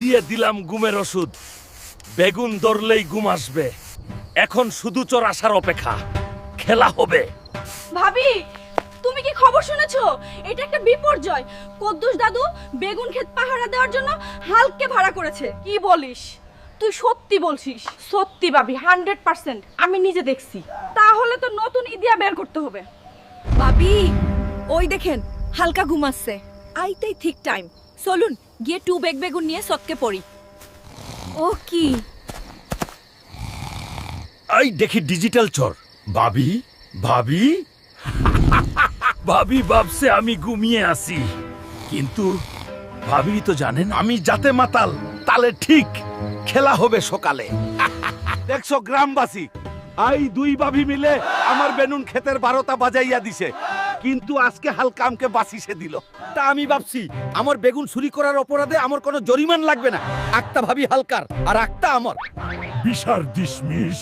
দিয়ে দিলাম ঘুমের ওষুধ। বেগুন ধরলেই ঘুম আসবে। এখন শুধু চোর আসার অপেক্ষা। খেলা হবে। ভাবি, তুমি কি খবর শুনেছো? এটা একটা বিপর্যয়। কদ্দুস দাদু বেগুন ক্ষেত পাহারা দেওয়ার জন্য হালকে ভাড়া করেছে। কি বলিস? তুই সত্যি বলছিস? সত্যি ভাবি, 100%। আমি নিজে দেখছি। তাহলে তো নতুন ইদিয়া বের করতে হবে। ভাবি, ওই দেখেন হালকা ঘুমাচ্ছে। আইতেই ঠিক টাইম। চলুন গিয়ে 2 বেগ বেগুন নিয়ে সৎকে পড়ি। ও কি? এই দেখি ডিজিটাল চোর। ভাবি, ভাবি ভাবি ভাবছে আমি ঘুমিয়ে আছি, কিন্তু ভাবি তো জানেন আমি যাতে মাতাল তালে ঠিক। খেলা হবে সকালে। দেখছো গ্রামবাসী, আই দুই ভাবি মিলে আমার বেনুন ক্ষেতের 12টা বাজাইয়া দিছে, কিন্তু আজকে হালকা আমকে বাঁচিয়ে দিল। তা আমি ভাবছি আমার বেগুন চুরি করার অপরাধে আমার কোনো জরিমান লাগবে না। একটা ভাবি হালকার আর একটা আমার। বিশার ডিসমিস।